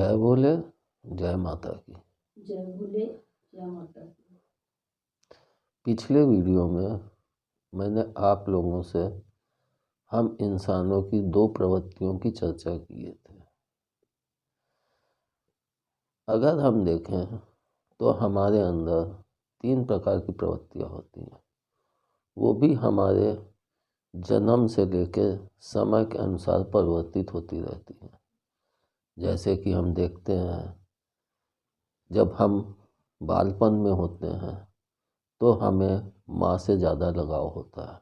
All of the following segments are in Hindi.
जय भोले, जय माता की। जय भोले, जय माता की। पिछले वीडियो में मैंने आप लोगों से हम इंसानों की दो प्रवृत्तियों की चर्चा किए थे। अगर हम देखें तो हमारे अंदर 3 प्रकार की प्रवृत्तियां होती हैं, वो भी हमारे जन्म से लेकर समय के अनुसार परिवर्तित होती रहती हैं। जैसे कि हम देखते हैं, जब हम बालपन में होते हैं तो हमें माँ से ज़्यादा लगाव होता है।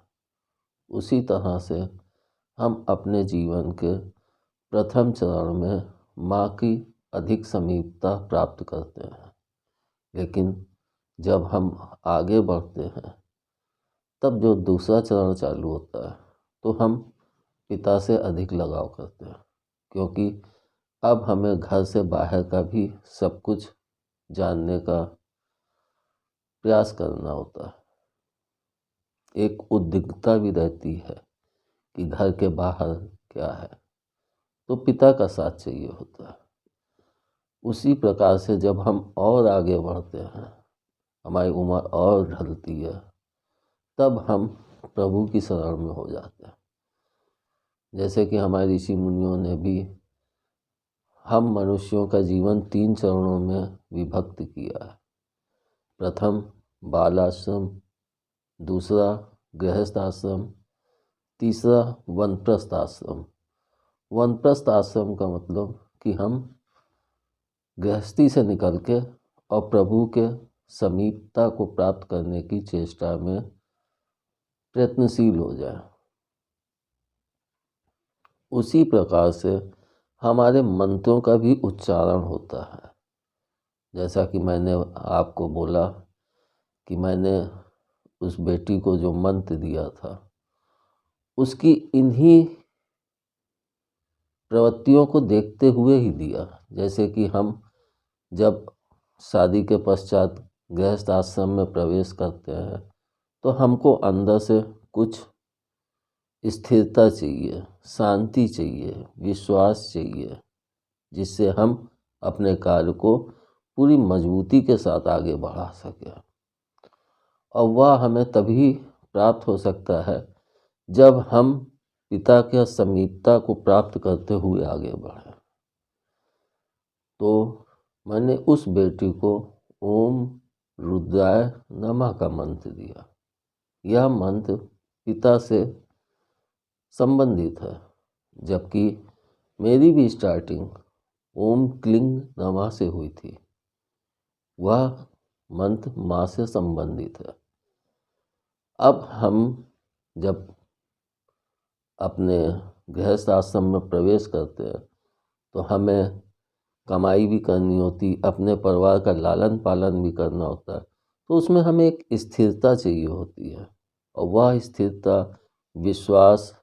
उसी तरह से हम अपने जीवन के प्रथम चरण में माँ की अधिक समीपता प्राप्त करते हैं, लेकिन जब हम आगे बढ़ते हैं तब जो दूसरा चरण चालू होता है तो हम पिता से अधिक लगाव करते हैं, क्योंकि अब हमें घर से बाहर का भी सब कुछ जानने का प्रयास करना होता है। एक उद्विग्नता भी रहती है कि घर के बाहर क्या है, तो पिता का साथ चाहिए होता है। उसी प्रकार से जब हम और आगे बढ़ते हैं, हमारी उम्र और ढलती है, तब हम प्रभु की शरण में हो जाते हैं। जैसे कि हमारे ऋषि मुनियों ने भी हम मनुष्यों का जीवन 3 चरणों में विभक्त किया है। प्रथम बालाश्रम, दूसरा गृहस्थ आश्रम, तीसरा वानप्रस्थ आश्रम। वानप्रस्थ आश्रम का मतलब कि हम गृहस्थी से निकल के और प्रभु के समीपता को प्राप्त करने की चेष्टा में प्रयत्नशील हो जाए। उसी प्रकार से हमारे मंत्रों का भी उच्चारण होता है। जैसा कि मैंने आपको बोला कि मैंने उस बेटी को जो मंत्र दिया था, उसकी इन्हीं प्रवृत्तियों को देखते हुए ही दिया। जैसे कि हम जब शादी के पश्चात गृहस्थ आश्रम में प्रवेश करते हैं तो हमको अंदर से कुछ स्थिरता चाहिए, शांति चाहिए, विश्वास चाहिए, जिससे हम अपने कार्य को पूरी मजबूती के साथ आगे बढ़ा सकें। और वह हमें तभी प्राप्त हो सकता है जब हम पिता के समीपता को प्राप्त करते हुए आगे बढ़ें। तो मैंने उस बेटी को ओम रुद्राय नमः का मंत्र दिया। यह मंत्र पिता से संबंधित है, जबकि मेरी भी स्टार्टिंग ओम क्लिंग नमः से हुई थी। वह मंत्र माँ से संबंधित है। अब हम जब अपने गृहस्थ आश्रम में प्रवेश करते हैं तो हमें कमाई भी करनी होती, अपने परिवार का लालन पालन भी करना होता है, तो उसमें हमें एक स्थिरता चाहिए होती है। और वह स्थिरता, विश्वास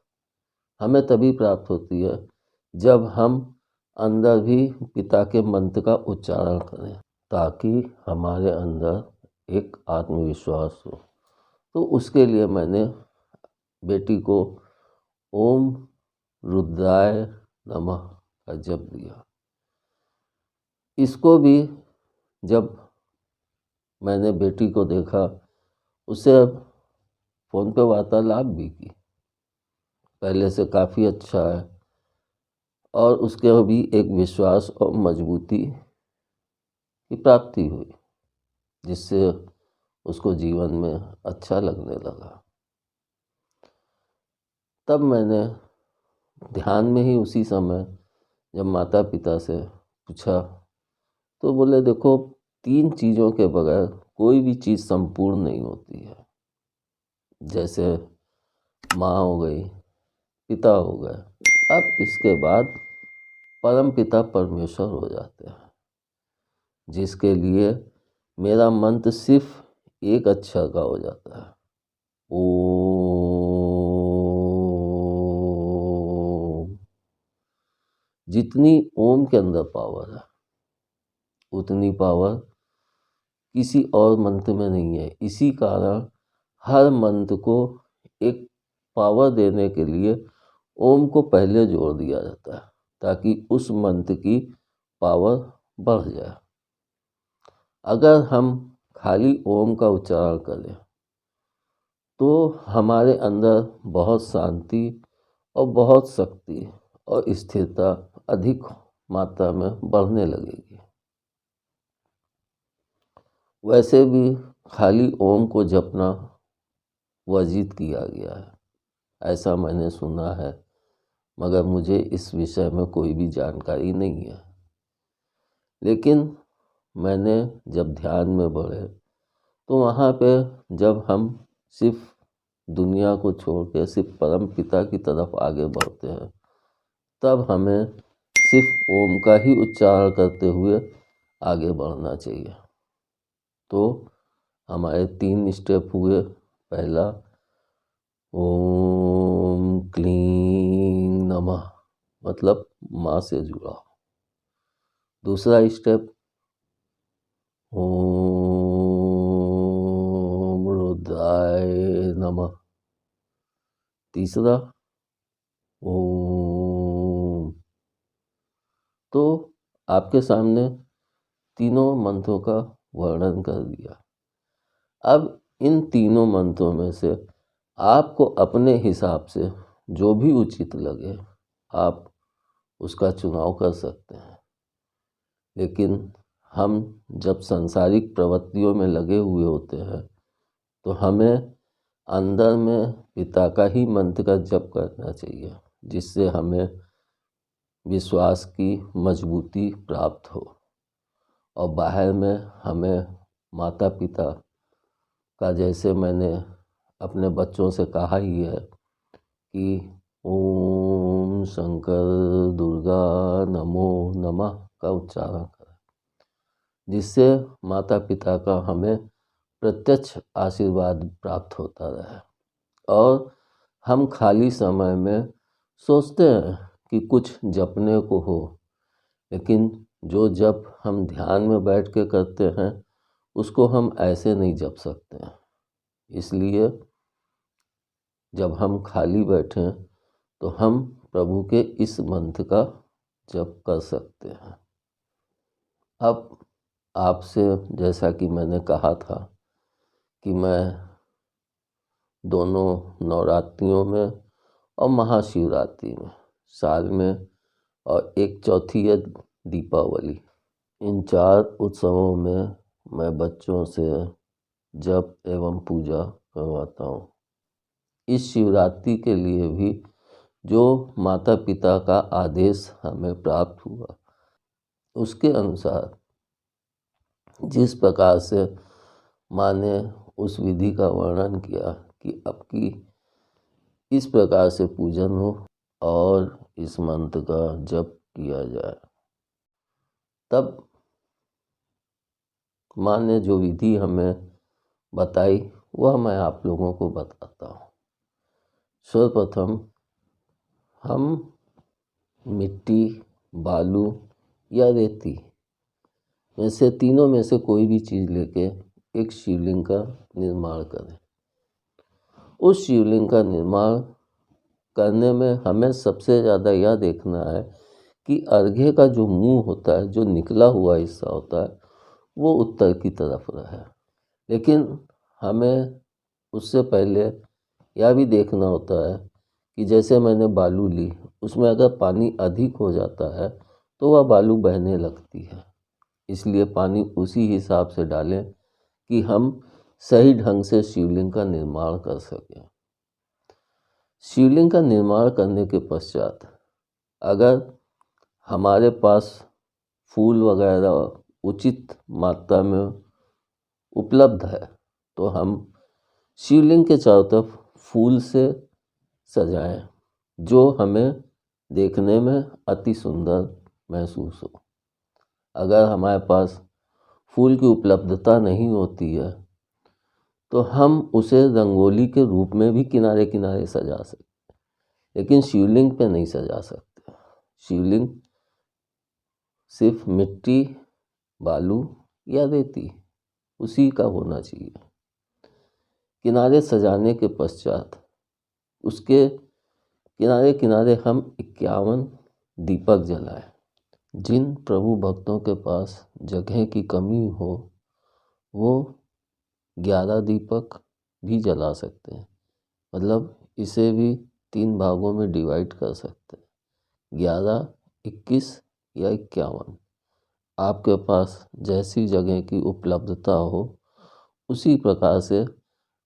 हमें तभी प्राप्त होती है जब हम अंदर भी पिता के मंत्र का उच्चारण करें, ताकि हमारे अंदर एक आत्मविश्वास हो। तो उसके लिए मैंने बेटी को ओम रुद्राय नमः का जप दिया। इसको भी जब मैंने बेटी को देखा, उससे फ़ोन पे वार्तालाप भी की, पहले से काफ़ी अच्छा है, और उसके भी एक विश्वास और मजबूती की प्राप्ति हुई, जिससे उसको जीवन में अच्छा लगने लगा। तब मैंने ध्यान में ही उसी समय जब माता पिता से पूछा तो बोले, देखो 3 चीज़ों के बगैर कोई भी चीज़ संपूर्ण नहीं होती है। जैसे माँ हो गई, पिता हो गए, अब इसके बाद परम पिता परमेश्वर हो जाते हैं, जिसके लिए मेरा मंत्र सिर्फ एक अक्षर का हो जाता है, ओम। जितनी ओम के अंदर पावर है, उतनी पावर किसी और मंत्र में नहीं है। इसी कारण हर मंत्र को एक पावर देने के लिए ओम को पहले जोड़ दिया जाता है, ताकि उस मंत्र की पावर बढ़ जाए। अगर हम खाली ओम का उच्चारण करें तो हमारे अंदर बहुत शांति और बहुत शक्ति और स्थिरता अधिक मात्रा में बढ़ने लगेगी। वैसे भी खाली ओम को जपना वर्जित किया गया है, ऐसा मैंने सुना है, मगर मुझे इस विषय में कोई भी जानकारी नहीं है। लेकिन मैंने जब ध्यान में बढ़े तो वहाँ पे जब हम सिर्फ दुनिया को छोड़ के सिर्फ परम पिता की तरफ आगे बढ़ते हैं, तब हमें सिर्फ ओम का ही उच्चारण करते हुए आगे बढ़ना चाहिए। तो हमारे 3 स्टेप हुए। पहला ओम क्लीं नमः, मतलब माँ से जुड़ा। दूसरा स्टेप ओम रुद्राय नमः। तीसरा ओम। तो आपके सामने तीनों मंत्रों का वर्णन कर दिया। अब इन तीनों मंत्रों में से आपको अपने हिसाब से जो भी उचित लगे आप उसका चुनाव कर सकते हैं। लेकिन हम जब सांसारिक प्रवृत्तियों में लगे हुए होते हैं तो हमें अंदर में पिता का ही मंत्र का जप करना चाहिए, जिससे हमें विश्वास की मजबूती प्राप्त हो और बाहर में हमें माता पिता का, जैसे मैंने अपने बच्चों से कहा ही है कि ओम शंकर दुर्गा नमो नमः का उच्चारण करें, जिससे माता पिता का हमें प्रत्यक्ष आशीर्वाद प्राप्त होता रहे। और हम खाली समय में सोचते हैं कि कुछ जपने को हो, लेकिन जो जप हम ध्यान में बैठ के करते हैं उसको हम ऐसे नहीं जप सकते हैं। इसलिए जब हम खाली बैठें तो हम प्रभु के इस मंत्र का जप कर सकते हैं। अब आपसे, जैसा कि मैंने कहा था कि मैं दोनों नवरात्रियों में और महाशिवरात्रि में, साल में, और एक चौथी है दीपावली, इन 4 उत्सवों में मैं बच्चों से जप एवं पूजा करवाता हूँ। इस शिवरात्रि के लिए भी जो माता पिता का आदेश हमें प्राप्त हुआ उसके अनुसार जिस प्रकार से माँ ने उस विधि का वर्णन किया कि अब की इस प्रकार से पूजन हो और इस मंत्र का जप किया जाए, तब माँ ने जो विधि हमें बताई वह मैं आप लोगों को बताता हूँ। सर्वप्रथम हम मिट्टी, बालू या रेती में से तीनों में से कोई भी चीज़ लेके एक शिवलिंग का निर्माण करें। उस शिवलिंग का निर्माण करने में हमें सबसे ज़्यादा यह देखना है कि अर्घ्य का जो मुंह होता है, जो निकला हुआ हिस्सा होता है, वो उत्तर की तरफ रहे। लेकिन हमें उससे पहले यह भी देखना होता है कि जैसे मैंने बालू ली, उसमें अगर पानी अधिक हो जाता है तो वह बालू बहने लगती है। इसलिए पानी उसी हिसाब से डालें कि हम सही ढंग से शिवलिंग का निर्माण कर सकें। शिवलिंग का निर्माण करने के पश्चात अगर हमारे पास फूल वगैरह उचित मात्रा में उपलब्ध है तो हम शिवलिंग के चारों तरफ फूल से सजाएं, जो हमें देखने में अति सुंदर महसूस हो। अगर हमारे पास फूल की उपलब्धता नहीं होती है तो हम उसे रंगोली के रूप में भी किनारे किनारे सजा सकते, लेकिन शिवलिंग पे नहीं सजा सकते। शिवलिंग सिर्फ मिट्टी, बालू या रेती उसी का होना चाहिए। किनारे सजाने के पश्चात उसके किनारे किनारे हम 51 दीपक जलाएं, जिन प्रभु भक्तों के पास जगह की कमी हो वो 11 दीपक भी जला सकते हैं। मतलब इसे भी 3 भागों में डिवाइड कर सकते हैं, 11, 21 या 51। आपके पास जैसी जगह की उपलब्धता हो उसी प्रकार से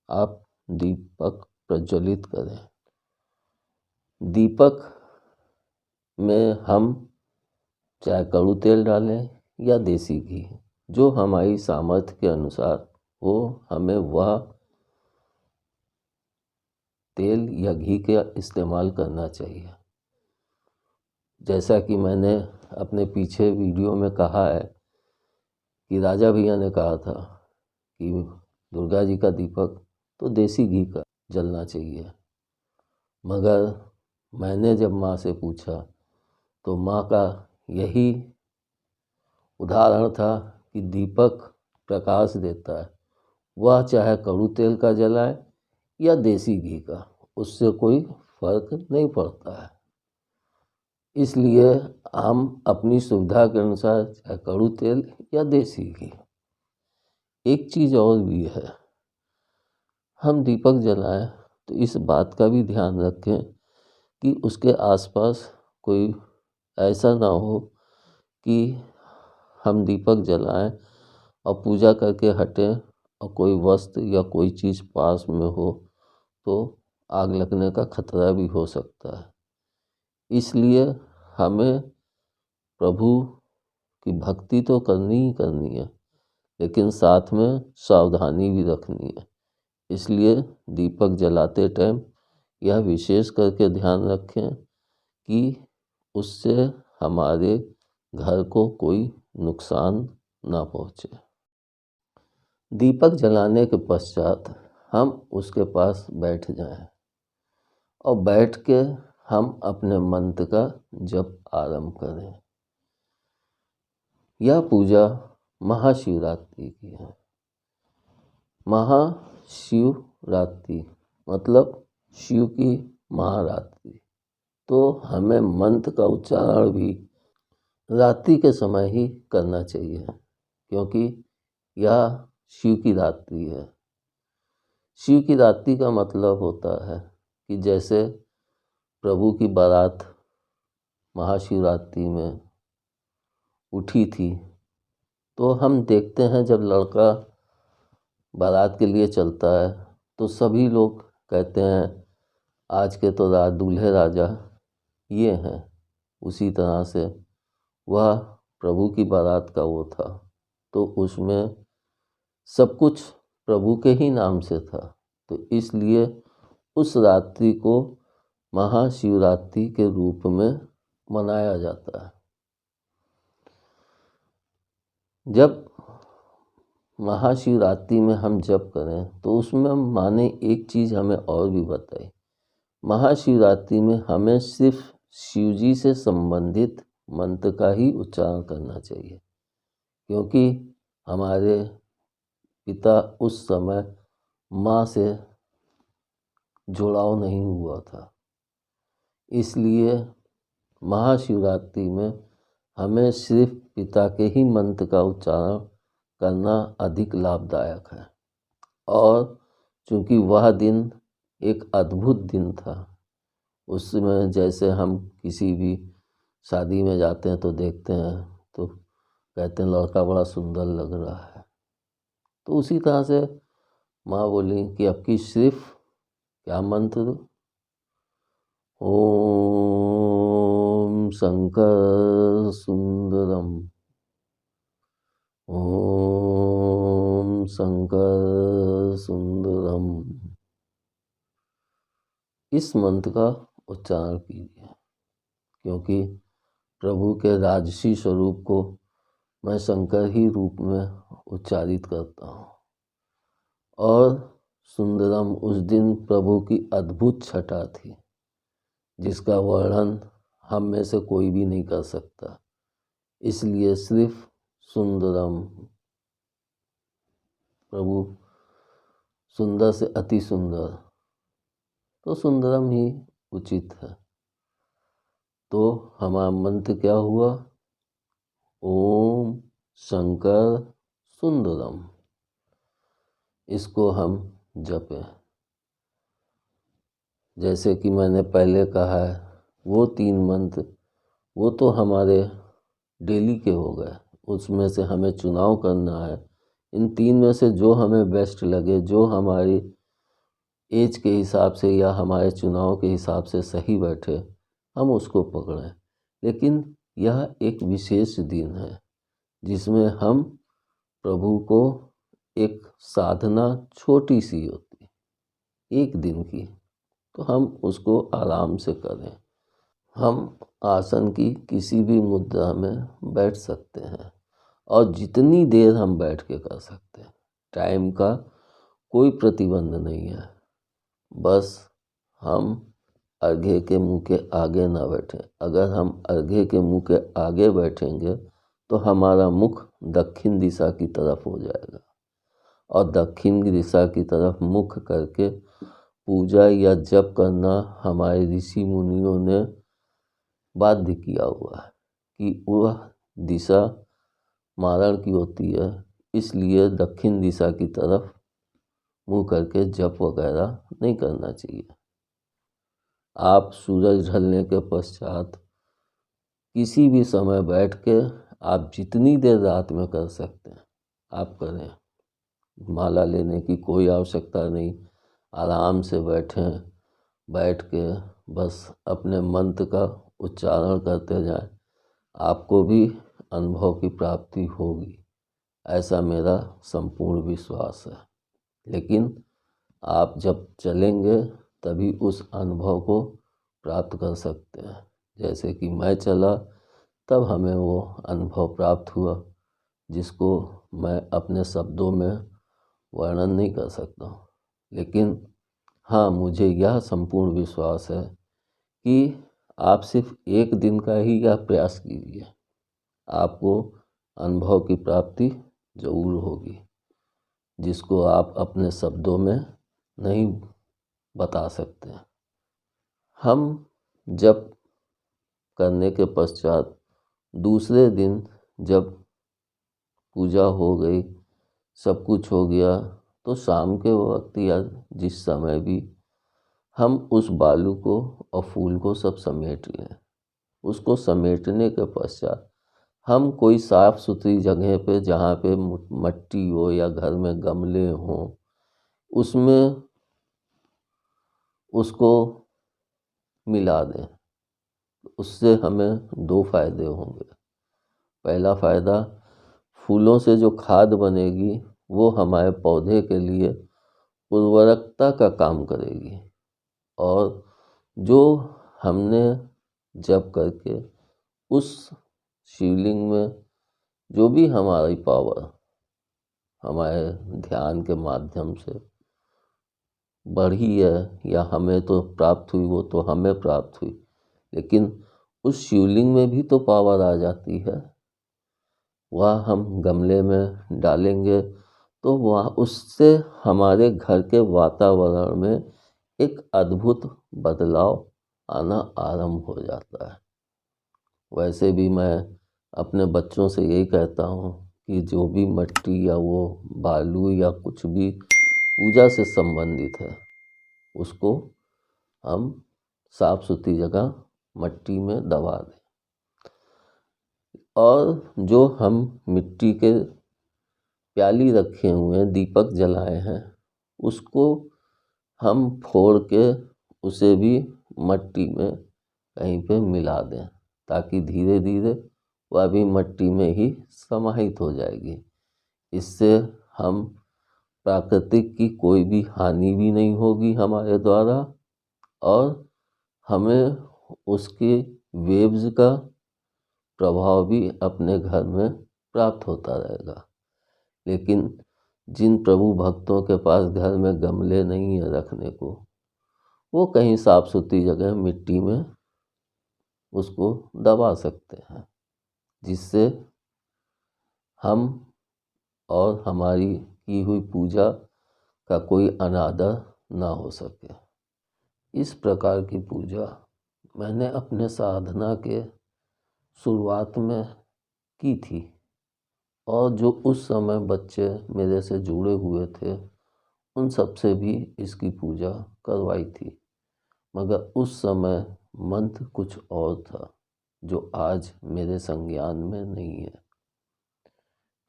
आप दीपक प्रज्वलित करें। दीपक में हम चाहे कड़ू तेल डालें या देसी घी, जो हमारी सामर्थ्य के अनुसार हो, हमें वह तेल या घी का इस्तेमाल करना चाहिए। जैसा कि मैंने अपने पीछे वीडियो में कहा है कि राजा भैया ने कहा था कि दुर्गा जी का दीपक तो देसी घी का जलना चाहिए, मगर मैंने जब माँ से पूछा तो माँ का यही उदाहरण था कि दीपक प्रकाश देता है, वह चाहे कड़ू तेल का जलाए या देसी घी का, उससे कोई फर्क नहीं पड़ता है। इसलिए हम अपनी सुविधा के अनुसार चाहे कड़ू तेल या देसी घी। एक चीज़ और भी है, हम दीपक जलाएं तो इस बात का भी ध्यान रखें कि उसके आसपास कोई ऐसा ना हो कि हम दीपक जलाएं और पूजा करके हटें और कोई वस्त्र या कोई चीज़ पास में हो तो आग लगने का खतरा भी हो सकता है। इसलिए हमें प्रभु की भक्ति तो करनी ही करनी है, लेकिन साथ में सावधानी भी रखनी है। इसलिए दीपक जलाते टाइम यह विशेष करके ध्यान रखें कि उससे हमारे घर को कोई नुकसान ना पहुँचे। दीपक जलाने के पश्चात हम उसके पास बैठ जाएं और बैठ के हम अपने मंत्र का जप आरंभ करें। यह पूजा महाशिवरात्रि की है। महाशिवरात्रि मतलब शिव की महारात्रि, तो हमें मंत्र का उच्चारण भी रात्रि के समय ही करना चाहिए, क्योंकि यह शिव की रात्रि है। शिव की रात्रि का मतलब होता है कि जैसे प्रभु की बारात महाशिवरात्रि में उठी थी, तो हम देखते हैं जब लड़का बारात के लिए चलता है तो सभी लोग कहते हैं आज के तो दूल्हे राजा ये हैं। उसी तरह से वह प्रभु की बारात का वो था, तो उसमें सब कुछ प्रभु के ही नाम से था, तो इसलिए उस रात्रि को महाशिवरात्रि के रूप में मनाया जाता है। जब महाशिवरात्रि में हम जप करें तो उसमें माने एक चीज़ हमें और भी बताई। महाशिवरात्रि में हमें सिर्फ शिव जी से संबंधित मंत्र का ही उच्चारण करना चाहिए, क्योंकि हमारे पिता उस समय माँ से जुड़ाव नहीं हुआ था। इसलिए महाशिवरात्रि में हमें सिर्फ पिता के ही मंत्र का उच्चारण करना अधिक लाभदायक है। और चूँकि वह दिन एक अद्भुत दिन था, उसमें जैसे हम किसी भी शादी में जाते हैं तो देखते हैं तो कहते हैं लड़का बड़ा सुंदर लग रहा है, तो उसी तरह से माँ बोली कि अब की सिर्फ क्या मंत्र, ओम शंकर सुंदरम, ओम शंकर सुंदरम, इस मंत्र का उच्चारण कीजिए, क्योंकि प्रभु के राजसी स्वरूप को मैं शंकर ही रूप में उच्चारित करता हूँ। और सुंदरम उस दिन प्रभु की अद्भुत छटा थी, जिसका वर्णन हम में से कोई भी नहीं कर सकता। इसलिए सिर्फ सुंदरम, प्रभु सुंदर से अति सुंदर, तो सुंदरम ही उचित है। तो हमारा मंत्र क्या हुआ, ओम शंकर सुंदरम, इसको हम जपें। जैसे कि मैंने पहले कहा है, वो 3 मंत्र वो तो हमारे डेली के हो गए, उसमें से हमें चुनाव करना है। इन 3 में से जो हमें बेस्ट लगे, जो हमारी एज के हिसाब से या हमारे चुनाव के हिसाब से सही बैठे, हम उसको पकड़ें। लेकिन यह एक विशेष दिन है जिसमें हम प्रभु को एक साधना छोटी सी होती, 1 दिन की, तो हम उसको आराम से करें। हम आसन की किसी भी मुद्रा में बैठ सकते हैं और जितनी देर हम बैठ के कर सकते हैं। टाइम का कोई प्रतिबंध नहीं है। बस हम अर्घ्य के मुँह के आगे ना बैठें। अगर हम अर्घ्य के मुँह के आगे बैठेंगे तो हमारा मुख दक्षिण दिशा की तरफ हो जाएगा और दक्षिण दिशा की तरफ मुख करके पूजा या जप करना हमारे ऋषि मुनियों ने बाध्य किया हुआ है कि वह दिशा मारण की होती है। इसलिए दक्षिण दिशा की तरफ मुँह करके जप वगैरह नहीं करना चाहिए। आप सूरज ढलने के पश्चात किसी भी समय बैठ के आप जितनी देर रात में कर सकते हैं आप करें। माला लेने की कोई आवश्यकता नहीं। आराम से बैठें, बैठ के बस अपने मंत्र का उच्चारण करते जाएं। आपको भी अनुभव की प्राप्ति होगी, ऐसा मेरा संपूर्ण विश्वास है। लेकिन आप जब चलेंगे तभी उस अनुभव को प्राप्त कर सकते हैं। जैसे कि मैं चला तब हमें वो अनुभव प्राप्त हुआ, जिसको मैं अपने शब्दों में वर्णन नहीं कर सकता हूँ। लेकिन हाँ, मुझे यह संपूर्ण विश्वास है कि आप सिर्फ 1 दिन का ही यह प्रयास कीजिए, आपको अनुभव की प्राप्ति जरूर होगी, जिसको आप अपने शब्दों में नहीं बता सकते। हम जब करने के पश्चात दूसरे दिन जब पूजा हो गई, सब कुछ हो गया, तो शाम के वक्त या जिस समय भी हम उस बालू को और फूल को सब समेट लें। उसको समेटने के पश्चात हम कोई साफ़ सुथरी जगह पे, जहाँ पे मट्टी हो या घर में गमले हों, उसमें उसको मिला दें। उससे हमें 2 फ़ायदे होंगे। पहला फ़ायदा, फूलों से जो खाद बनेगी वो हमारे पौधे के लिए उर्वरकता का काम करेगी और जो हमने जप करके उस शिवलिंग में जो भी हमारी पावर हमारे ध्यान के माध्यम से बढ़ी है या हमें तो प्राप्त हुई, वो तो हमें प्राप्त हुई, लेकिन उस शिवलिंग में भी तो पावर आ जाती है। वह हम गमले में डालेंगे तो वह उससे हमारे घर के वातावरण में एक अद्भुत बदलाव आना आरंभ हो जाता है। वैसे भी मैं अपने बच्चों से यही कहता हूँ कि जो भी मट्टी या वो बालू या कुछ भी पूजा से संबंधित है, उसको हम साफ सुथरी जगह मट्टी में दबा दें और जो हम मिट्टी के प्याली रखे हुए हैं, दीपक जलाए हैं, उसको हम फोड़ के उसे भी मट्टी में कहीं पे मिला दें, ताकि धीरे धीरे वह भी मट्टी में ही समाहित हो जाएगी। इससे हम प्राकृतिक की कोई भी हानि भी नहीं होगी हमारे द्वारा और हमें उसके वेव्स का प्रभाव भी अपने घर में प्राप्त होता रहेगा। लेकिन जिन प्रभु भक्तों के पास घर में गमले नहीं है रखने को, वो कहीं साफ सुथरी जगह मिट्टी में उसको दबा सकते हैं, जिससे हम और हमारी की हुई पूजा का कोई अनादर ना हो सके। इस प्रकार की पूजा मैंने अपने साधना के शुरुआत में की थी और जो उस समय बच्चे मेरे से जुड़े हुए थे उन सब से भी इसकी पूजा करवाई थी। मगर उस समय मंत्र कुछ और था जो आज मेरे संज्ञान में नहीं है,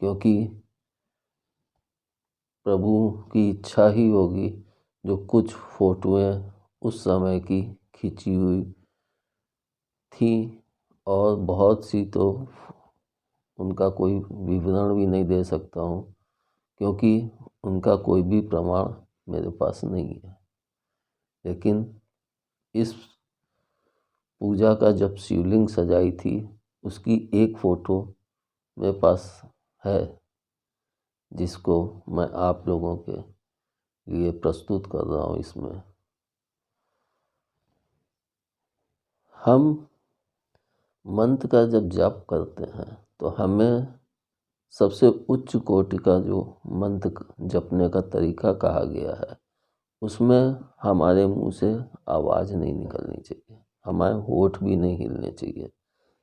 क्योंकि प्रभु की इच्छा ही होगी जो कुछ फोटोएं उस समय की खींची हुई थी और बहुत सी तो उनका कोई विवरण भी नहीं दे सकता हूँ, क्योंकि उनका कोई भी प्रमाण मेरे पास नहीं है। लेकिन इस पूजा का जब शिवलिंग सजाई थी उसकी एक फ़ोटो मेरे पास है, जिसको मैं आप लोगों के लिए प्रस्तुत कर रहा हूँ। इसमें हम मंत्र का जब जाप करते हैं तो हमें सबसे उच्च कोटि का जो मंत्र जपने का तरीका कहा गया है उसमें हमारे मुंह से आवाज़ नहीं निकलनी चाहिए, हमारे होठ भी नहीं हिलने चाहिए,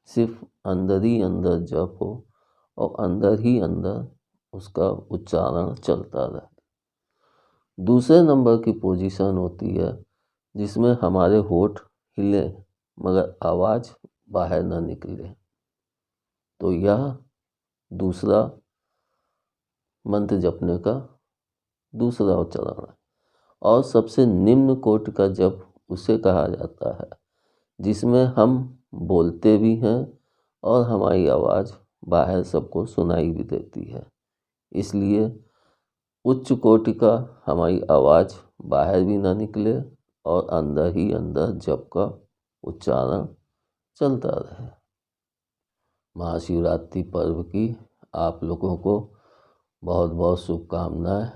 सिर्फ अंदर ही अंदर जप हो और अंदर ही अंदर उसका उच्चारण चलता रहे। दूसरे नंबर की पोजीशन होती है जिसमें हमारे होठ हिले मगर आवाज़ बाहर ना निकले, तो यह दूसरा मंत्र जपने का दूसरा उच्चारण है। और सबसे निम्न कोटि का जप उसे कहा जाता है जिसमें हम बोलते भी हैं और हमारी आवाज़ बाहर सबको सुनाई भी देती है। इसलिए उच्च कोटि का हमारी आवाज़ बाहर भी ना निकले और अंदर ही अंदर जप का उच्चारण चलता रहे। महाशिवरात्रि पर्व की आप लोगों को बहुत बहुत शुभकामनाएं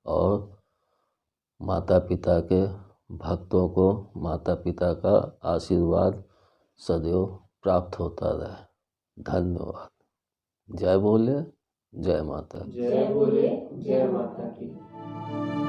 और माता पिता के भक्तों को माता पिता का आशीर्वाद सदैव प्राप्त होता रहे। धन्यवाद। जय बोले, जय माता। जय बोले, जय माता की।